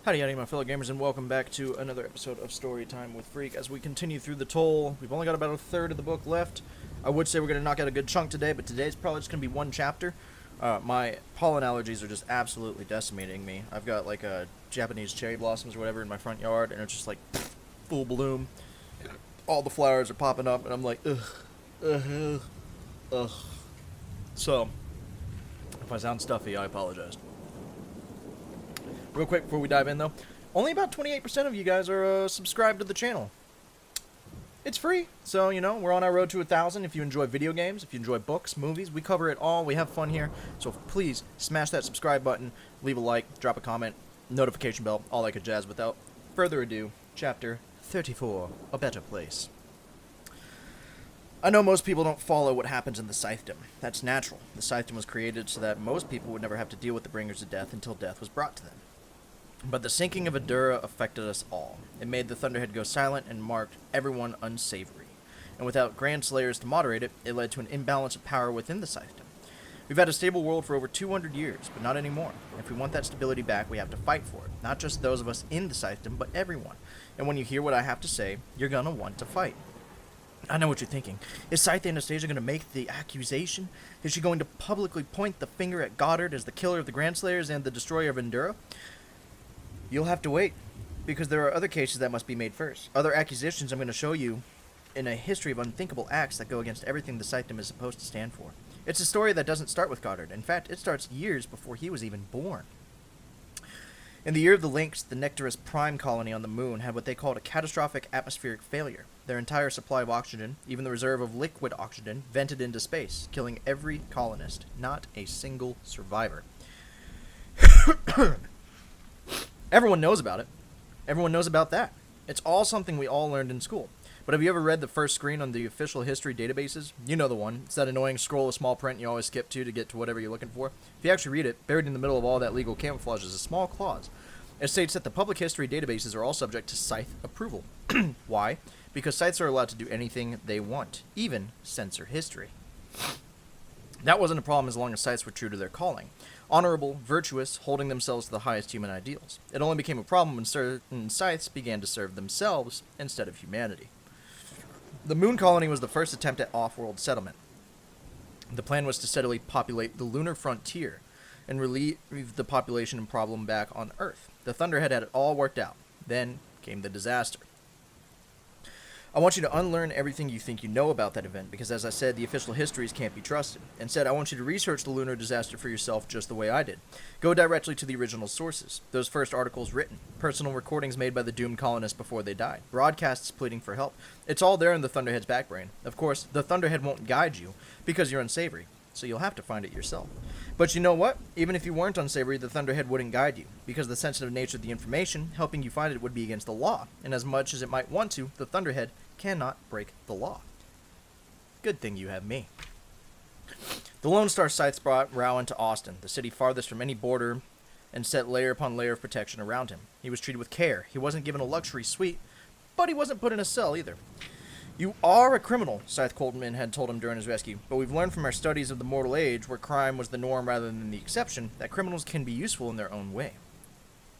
Howdy, my fellow gamers, and welcome back to another episode of Storytime with Freak. As we continue through the toll, we've only got about a third of the book left. I would say we're going to knock out a good chunk today, but today's probably just going to be one chapter. My pollen allergies are just absolutely decimating me. I've got like a Japanese cherry blossoms or whatever in my front yard, and it's just like full bloom. All the flowers are popping up, and I'm like, ugh. So, if I sound stuffy, I apologize. Real quick before we dive in, though, only about 28% of you guys are subscribed to the channel. It's free, so, you know, we're on our road to 1,000. If you enjoy video games, if you enjoy books, movies, we cover it all. We have fun here, so please smash that subscribe button, leave a like, drop a comment, notification bell, all that good jazz. Without further ado, Chapter 34, A Better Place. I know most people don't follow what happens in the Scythedom. That's natural. The Scythedom was created so that most people would never have to deal with the bringers of death until death was brought to them. But the sinking of Adura affected us all. It made the Thunderhead go silent and marked everyone unsavory. And without Grand Slayers to moderate it, it led to an imbalance of power within the Scythedom. We've had a stable world for over 200 years, but not anymore. If we want that stability back, we have to fight for it. Not just those of us in the Scythedom, but everyone. And when you hear what I have to say, you're gonna want to fight. I know what you're thinking. Is Scythe Anastasia going to make the accusation? Is she going to publicly point the finger at Goddard as the killer of the Grand Slayers and the destroyer of Endura? You'll have to wait, because there are other cases that must be made first. Other accusations I'm going to show you in a history of unthinkable acts that go against everything the Scythedom is supposed to stand for. It's a story that doesn't start with Goddard. In fact, it starts years before he was even born. In the year of the Lynx, the Nectarus Prime colony on the moon had what they called a catastrophic atmospheric failure. Their entire supply of oxygen, even the reserve of liquid oxygen, vented into space, killing every colonist. Not a single survivor. Everyone knows about it. Everyone knows about that. It's all something we all learned in school. But have you ever read the first screen on the official history databases? You know the one. It's that annoying scroll of small print you always skip to get to whatever you're looking for. If you actually read it, buried in the middle of all that legal camouflage is a small clause. It states that the public history databases are all subject to Scythe approval. Why? Because Scythes are allowed to do anything they want, even censor history. That wasn't a problem as long as Scythes were true to their calling. Honorable, virtuous, holding themselves to the highest human ideals. It only became a problem when certain Scythes began to serve themselves instead of humanity. The moon colony was the first attempt at off-world settlement. The plan was to steadily populate the lunar frontier and relieve the population problem back on Earth. The Thunderhead had it all worked out. Then came the disaster. I want you to unlearn everything you think you know about that event, because as I said, the official histories can't be trusted. Instead, I want you to research the lunar disaster for yourself just the way I did. Go directly to the original sources. Those first articles written. Personal recordings made by the doomed colonists before they died. Broadcasts pleading for help. It's all there in the Thunderhead's backbrain. Of course, the Thunderhead won't guide you, because you're unsavory, so you'll have to find it yourself. But you know what? Even if you weren't unsavory, the Thunderhead wouldn't guide you, because the sensitive nature of the information, helping you find it would be against the law, and as much as it might want to, the Thunderhead cannot break the law. Good thing you have me. The Lone Star Scythes brought Rowan to Austin, the city farthest from any border, and set layer upon layer of protection around him. He was treated with care. He wasn't given a luxury suite, but he wasn't put in a cell either. You are a criminal, Scythe Coldman had told him during his rescue, but we've learned from our studies of the mortal age, where crime was the norm rather than the exception, that criminals can be useful in their own way.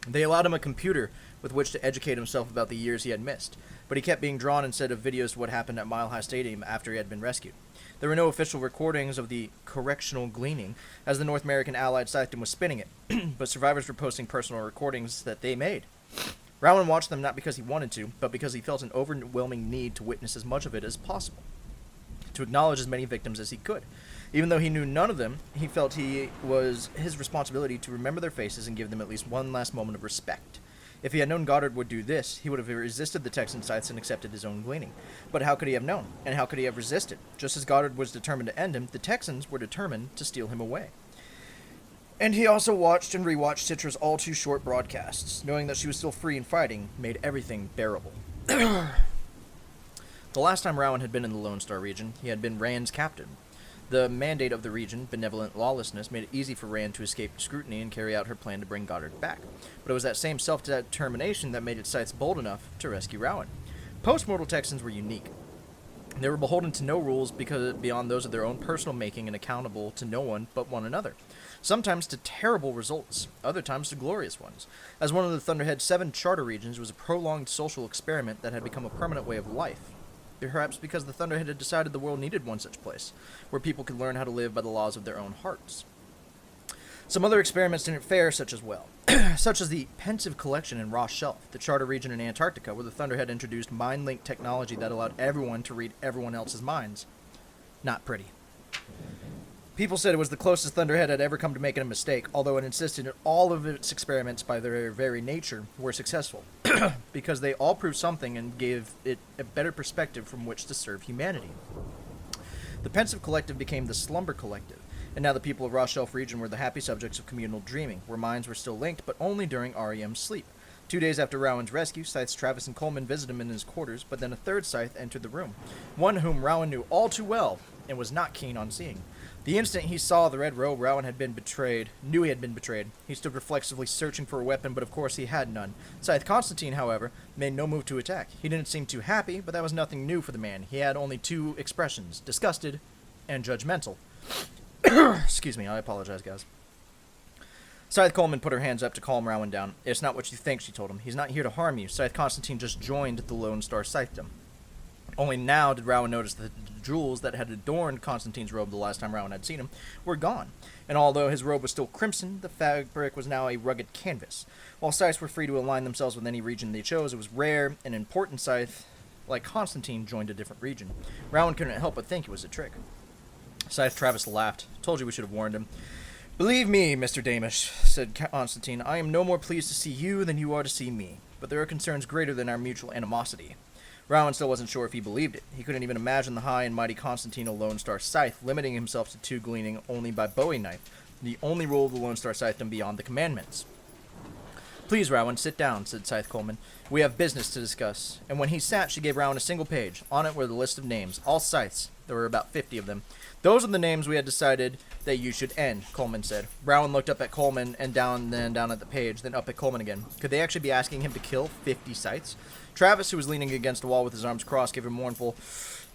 They allowed him a computer with which to educate himself about the years he had missed, but he kept being drawn instead of videos to what happened at Mile High Stadium after he had been rescued. There were no official recordings of the correctional gleaning, as the North American Allied Scythedom was spinning it, but survivors were posting personal recordings that they made. Rowan watched them not because he wanted to, but because he felt an overwhelming need to witness as much of it as possible, to acknowledge as many victims as he could. Even though he knew none of them, he felt he was his responsibility to remember their faces and give them at least one last moment of respect. If he had known Goddard would do this, he would have resisted the Texan Scythes and accepted his own gleaning. But how could he have known? And how could he have resisted? Just as Goddard was determined to end him, the Texans were determined to steal him away. And he also watched and rewatched Citra's all-too-short broadcasts. Knowing that she was still free and fighting made everything bearable. The last time Rowan had been in the Lone Star region, he had been Rand's captain. The mandate of the region, benevolent lawlessness, made it easy for Rand to escape scrutiny and carry out her plan to bring Goddard back. But it was that same self-determination that made its Scythes bold enough to rescue Rowan. Post-mortal Texans were unique. They were beholden to no rules beyond those of their own personal making and accountable to no one but one another. Sometimes to terrible results, other times to glorious ones. As one of the Thunderhead's 7 charter regions was a prolonged social experiment that had become a permanent way of life. Perhaps because the Thunderhead had decided the world needed one such place, where people could learn how to live by the laws of their own hearts. Some other experiments didn't fare such as well, such as the Pensive Collection in Ross Shelf, the charter region in Antarctica, where the Thunderhead introduced mind-link technology that allowed everyone to read everyone else's minds. Not pretty. People said it was the closest Thunderhead had ever come to making a mistake, although it insisted that all of its experiments, by their very nature, were successful, because they all proved something and gave it a better perspective from which to serve humanity. The Pensive Collective became the Slumber Collective, and now the people of Ross Shelf region were the happy subjects of communal dreaming, where minds were still linked, but only during REM's sleep. 2 days after Rowan's rescue, Scythes Travis and Coleman visited him in his quarters, but then a third Scythe entered the room, one whom Rowan knew all too well, and was not keen on seeing. The instant he saw the red robe, Rowan knew he had been betrayed. He stood reflexively searching for a weapon, but of course he had none. Scythe Constantine, however, made no move to attack. He didn't seem too happy, but that was nothing new for the man. He had only 2 expressions, disgusted and judgmental. Excuse me, I apologize, guys. Scythe Coleman put her hands up to calm Rowan down. It's not what you think, she told him. He's not here to harm you. Scythe Constantine just joined the Lone Star Scythedom. Only now did Rowan notice that the jewels that had adorned Constantine's robe the last time Rowan had seen him were gone, and although his robe was still crimson, the fabric was now a rugged canvas. While Scythes were free to align themselves with any region they chose, it was rare and important Scythe, like Constantine, joined a different region. Rowan couldn't help but think it was a trick. Scythe Travis laughed. Told you we should have warned him. Believe me, Mr. Damish, said Constantine, I am no more pleased to see you than you are to see me, but there are concerns greater than our mutual animosity. Rowan still wasn't sure if he believed it. He couldn't even imagine the high and mighty Constantine, a Lone Star Scythe, limiting himself to 2 gleaning only by Bowie knife, the only rule of the Lone Star Scythedom beyond the commandments. Please, Rowan, sit down, said Scythe Coleman. We have business to discuss. And when he sat, she gave Rowan a single page. On it were the list of names, all Scythes. There were about 50 of them. Those are the names we had decided that you should end, Coleman said. Rowan looked up at Coleman and down at the page, then up at Coleman again. Could they actually be asking him to kill 50 Scythes? Travis, who was leaning against the wall with his arms crossed, gave a mournful,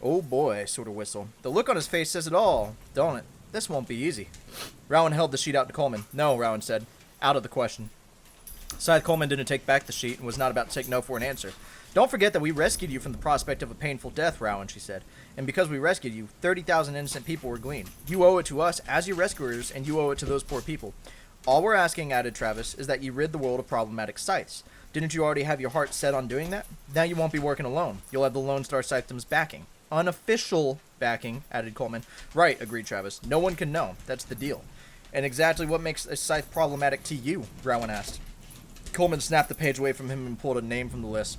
oh boy, sort of whistle. The look on his face says it all, don't it? This won't be easy. Rowan held the sheet out to Coleman. No, Rowan said. Out of the question. Scythe Coleman didn't take back the sheet and was not about to take no for an answer. Don't forget that we rescued you from the prospect of a painful death, Rowan, she said. And because we rescued you, 30,000 innocent people were gleaned. You owe it to us as your rescuers, and you owe it to those poor people. All we're asking, added Travis, is that you rid the world of problematic Scythes. Didn't you already have your heart set on doing that? Now you won't be working alone. You'll have the Lone Star Scythedom's backing. Unofficial backing, added Coleman. Right, agreed Travis. No one can know. That's the deal. And exactly what makes a Scythe problematic to you? Rowan asked. Coleman snapped the page away from him and pulled a name from the list.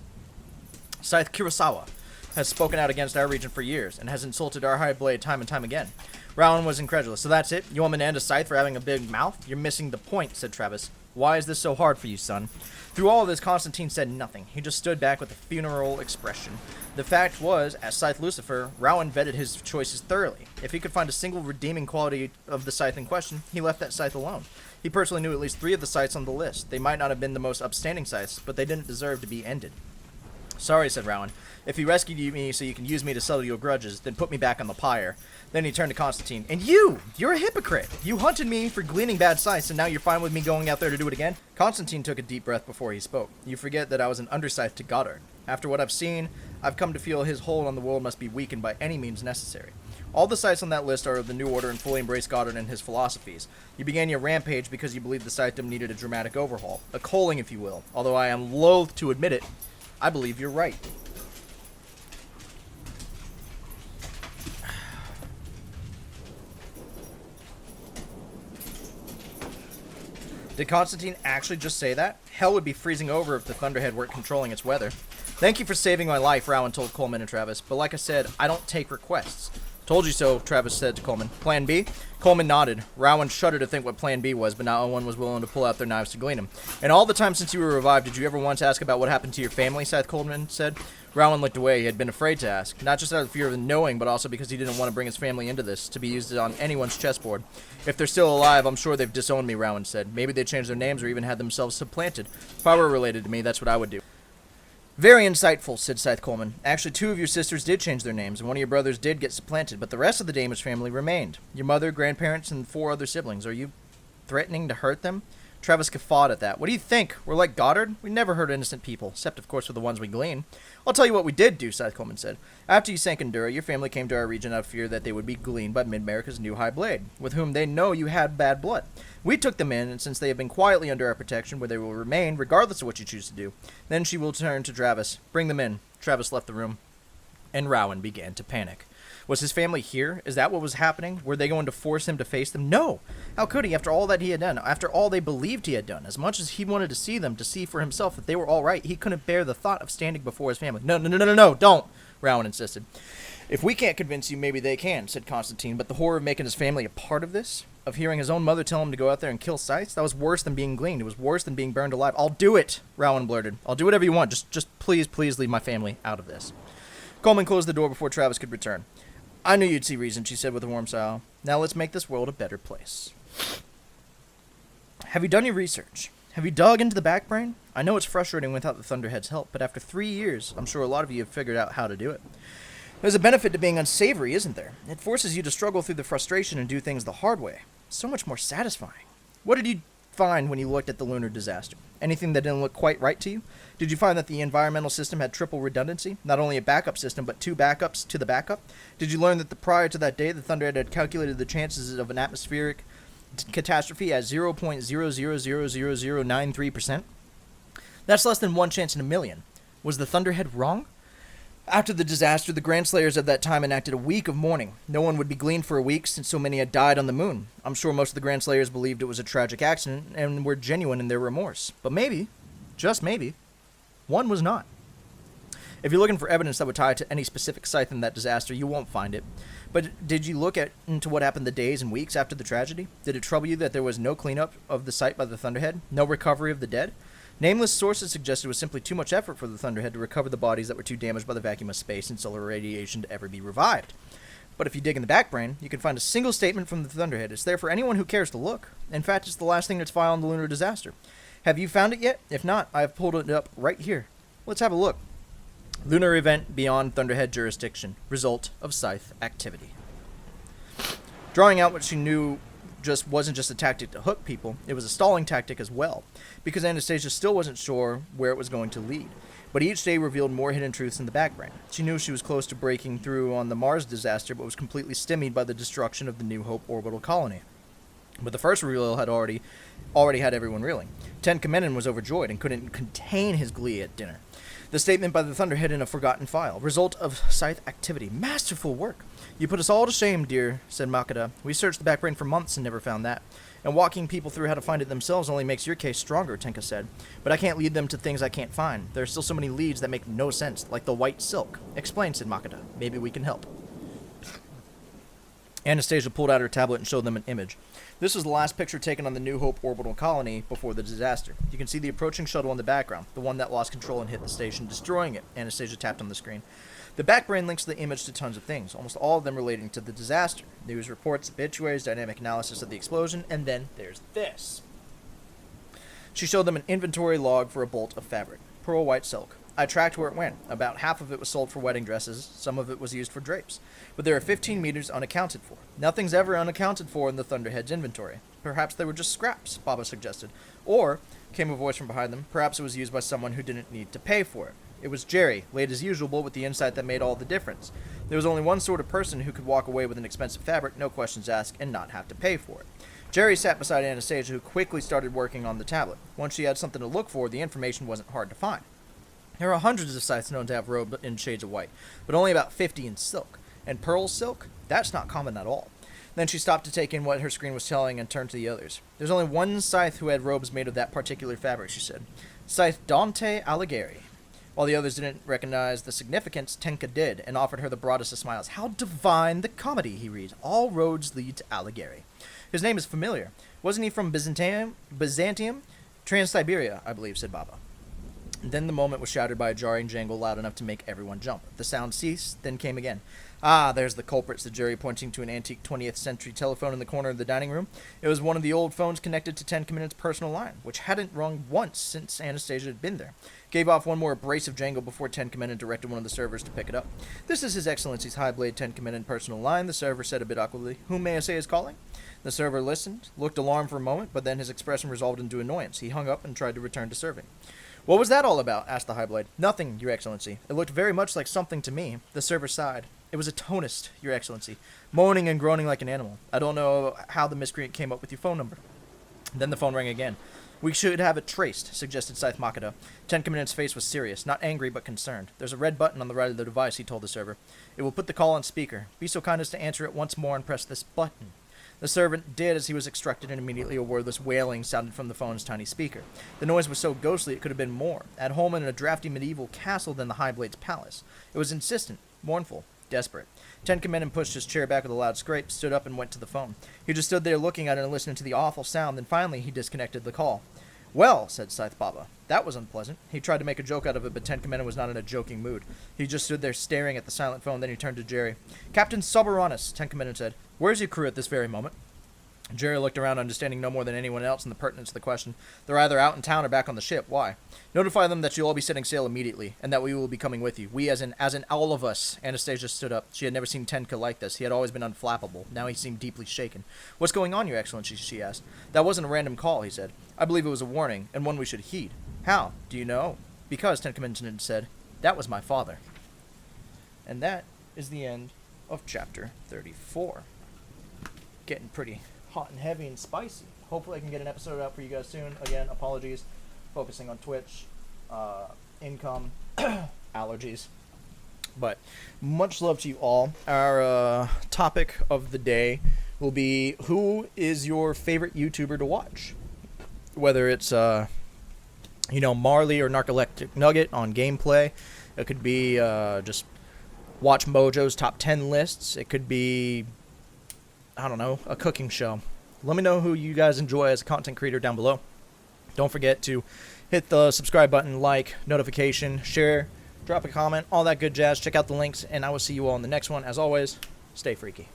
Scythe Kurosawa has spoken out against our region for years and has insulted our high blade time and time again. Rowan was incredulous. So that's it? You want me to end a Scythe for having a big mouth? You're missing the point, said Travis. Why is this so hard for you, son? Through all of this, Constantine said nothing. He just stood back with a funeral expression. The fact was, as Scythe Lucifer, Rowan vetted his choices thoroughly. If he could find a single redeeming quality of the Scythe in question, he left that Scythe alone. He personally knew at least 3 of the Scythes on the list. They might not have been the most upstanding Scythes, but they didn't deserve to be ended. Sorry, said Rowan. If you rescued me so you can use me to settle your grudges, then put me back on the pyre. Then he turned to Constantine. And you're a hypocrite. You hunted me for gleaning bad Scythes, and now you're fine with me going out there to do it again? Constantine took a deep breath before he spoke. You forget that I was an underscythe to Goddard. After what I've seen, I've come to feel his hold on the world must be weakened by any means necessary. All the Scythes on that list are of the New Order and fully embrace Goddard and his philosophies. You began your rampage because you believed the Scythedom needed a dramatic overhaul. A culling, if you will. Although I am loath to admit it, I believe you're right. Did Constantine actually just say that? Hell would be freezing over if the Thunderhead weren't controlling its weather. Thank you for saving my life, Rowan told Coleman and Travis. But like I said, I don't take requests. Told you so, Travis said to Coleman. Plan B? Coleman nodded. Rowan shuddered to think what Plan B was, but not one was willing to pull out their knives to glean him. And all the time since you were revived, did you ever once ask about what happened to your family? Scythe Coleman said. Rowan looked away. He had been afraid to ask, not just out of fear of knowing, but also because he didn't want to bring his family into this, to be used on anyone's chessboard. If they're still alive, I'm sure they've disowned me, Rowan said. Maybe they changed their names or even had themselves supplanted. If I were related to me, that's what I would do. Very insightful, said Scythe Coleman. Actually, 2 of your sisters did change their names, and 1 of your brothers did get supplanted, but the rest of the Damage family remained. Your mother, grandparents, and 4 other siblings. Are you threatening to hurt them? Travis guffawed at that. What do you think? We're like Goddard? We never hurt innocent people, except, of course, for the ones we glean. I'll tell you what we did do, Scythe Coleman said. After you sank Endura, your family came to our region out of fear that they would be gleaned by Mid-America's new High Blade, with whom they know you had bad blood. We took them in, and since they have been quietly under our protection, where they will remain, regardless of what you choose to do, then she will turn to Travis. Bring them in. Travis left the room, and Rowan began to panic. Was his family here? Is that what was happening? Were they going to force him to face them? No! How could he, after all that he had done, after all they believed he had done? As much as he wanted to see them, to see for himself that they were all right, he couldn't bear the thought of standing before his family. No, don't! Rowan insisted. If we can't convince you, maybe they can, said Constantine, but the horror of making his family a part of this? Of hearing his own mother tell him to go out there and kill Scythes? That was worse than being gleaned. It was worse than being burned alive. I'll do it, Rowan blurted. I'll do whatever you want. Just please leave my family out of this. Coleman closed the door before Travis could return. I knew you'd see reason, she said with a warm smile. Now let's make this world a better place. Have you done your research? Have you dug into the back brain? I know it's frustrating without the Thunderhead's help, but after 3 years, I'm sure a lot of you have figured out how to do it. There's a benefit to being unsavory, isn't there? It forces you to struggle through the frustration and do things the hard way. So much more satisfying. What did you find when you looked at the lunar disaster? Anything that didn't look quite right to you? Did you find that the environmental system had triple redundancy? Not only a backup system, but 2 backups to the backup? Did you learn that prior to that day, the Thunderhead had calculated the chances of an atmospheric catastrophe at 0.000093%? That's less than 1 chance in a million. Was the Thunderhead wrong? After the disaster, the Grand Slayers of that time enacted a week of mourning. No one would be gleaned for a week since so many had died on the moon. I'm sure most of the Grand Slayers believed it was a tragic accident and were genuine in their remorse. But maybe, just maybe, one was not. If you're looking for evidence that would tie to any specific scythe in that disaster, you won't find it. But did you look into what happened the days and weeks after the tragedy? Did it trouble you that there was no cleanup of the site by the Thunderhead? No recovery of the dead? Nameless sources suggested it was simply too much effort for the Thunderhead to recover the bodies that were too damaged by the vacuum of space and solar radiation to ever be revived. But if you dig in the back brain, you can find a single statement from the Thunderhead. It's there for anyone who cares to look. In fact, it's the last thing that's filed on the lunar disaster. Have you found it yet? If not, I have pulled it up right here. Let's have a look. Lunar event beyond Thunderhead jurisdiction. Result of scythe activity. Drawing out what she knew wasn't just a tactic to hook people, it was a stalling tactic as well, because Anastasia still wasn't sure where it was going to lead. But each day revealed more hidden truths in the background. She knew she was close to breaking through on the Mars disaster, but was completely stymied by the destruction of the New Hope orbital colony. But the first reveal had already had everyone reeling. Ten Kamenan was overjoyed and couldn't contain his glee at dinner. The statement by the Thunderhead in a forgotten file. Result of scythe activity. Masterful work. You put us all to shame, dear, said Makeda. We searched the back brain for months and never found that. And walking people through how to find it themselves only makes your case stronger, Tenka said. But I can't lead them to things I can't find. There are still so many leads that make no sense, like the white silk. Explain, said Makeda. Maybe we can help. Anastasia pulled out her tablet and showed them an image. This was the last picture taken on the New Hope orbital colony before the disaster. You can see the approaching shuttle in the background, the one that lost control and hit the station, destroying it. Anastasia tapped on the screen. The backbrain links the image to tons of things, almost all of them relating to the disaster. News reports, obituaries, dynamic analysis of the explosion, and then there's this. She showed them an inventory log for a bolt of fabric. Pearl white silk. I tracked where it went. About half of it was sold for wedding dresses, some of it was used for drapes. But there are 15 meters unaccounted for. Nothing's ever unaccounted for in the Thunderhead's inventory. Perhaps they were just scraps, Baba suggested. Or, came a voice from behind them, perhaps it was used by someone who didn't need to pay for it. It was Jerry, late as usual, but with the insight that made all the difference. There was only one sort of person who could walk away with an expensive fabric, no questions asked, and not have to pay for it. Jerry sat beside Anastasia, who quickly started working on the tablet. Once she had something to look for, the information wasn't hard to find. There are hundreds of scythes known to have robes in shades of white, but only about 50 in silk. And pearl silk? That's not common at all. Then she stopped to take in what her screen was telling and turned to the others. There's only one scythe who had robes made of that particular fabric, she said. Scythe Dante Alighieri. While the others didn't recognize the significance, Tenka did, and offered her the broadest of smiles. How divine the comedy, he read. All roads lead to Alighieri. His name is familiar. Wasn't he from Byzantium? Trans-Siberia, I believe, said Baba. Then the moment was shattered by a jarring jangle loud enough to make everyone jump. The sound ceased, then came again. Ah, there's the culprit, said Jerry, pointing to an antique 20th century telephone in the corner of the dining room. It was one of the old phones connected to 10 Minutes' personal line, which hadn't rung once since Anastasia had been there. Gave off one more abrasive jangle before 10 directed one of the servers to pick it up. This is His Excellency's High Blade 10 personal line, the server said a bit awkwardly. Whom may I say is calling? The server listened, looked alarmed for a moment, but then his expression resolved into annoyance. He hung up and tried to return to serving. What was that all about? Asked the High Blade. Nothing, Your Excellency. It looked very much like something to me. The server sighed. It was a tonist, Your Excellency, moaning and groaning like an animal. I don't know how the miscreant came up with your phone number. Then the phone rang again. We should have it traced, suggested Scythe Makata. 10 Minutes' face was serious, not angry but concerned. There's a red button on the right of the device, he told the server. It will put the call on speaker. Be so kind as to answer it once more and press this button. The servant did as he was instructed, and immediately a wordless wailing sounded from the phone's tiny speaker. The noise was so ghostly it could have been more, at home in a drafty medieval castle than the High Blade's palace. It was insistent, mournful, desperate. Ten Minutes pushed his chair back with a loud scrape, stood up, and went to the phone. He just stood there looking at it and listening to the awful sound, then finally he disconnected the call. Well, said Scythe Baba, that was unpleasant. He tried to make a joke out of it, but 10 was not in a joking mood. He just stood there staring at the silent phone, then he turned to Jerry. Captain Soberanis, 10 said, where's your crew at this very moment? Jerry looked around, understanding no more than anyone else in the pertinence of the question. They're either out in town or back on the ship. Why? Notify them that you'll all be setting sail immediately, and that we will be coming with you. We, as in all of us. Anastasia stood up. She had never seen Tenka like this. He had always been unflappable. Now he seemed deeply shaken. What's going on, Your Excellency? She asked. That wasn't a random call, he said. I believe it was a warning, and one we should heed. How? Do you know? Because, Tenka said, that was my father. And that is the end of chapter 34. Getting pretty hot and heavy and spicy. Hopefully I can get an episode out for you guys soon. Again, apologies. Focusing on Twitch, income, allergies. But much love to you all. Our topic of the day will be, who is your favorite YouTuber to watch? Whether it's, Marley or Narcoleptic Nugget on gameplay. It could be just Watch Mojo's top 10 lists. It could be, I don't know, a cooking show. Let me know who you guys enjoy as a content creator down below. Don't forget to hit the subscribe button, like, notification, share, drop a comment, all that good jazz. Check out the links, and I will see you all in the next one. As always, stay freaky.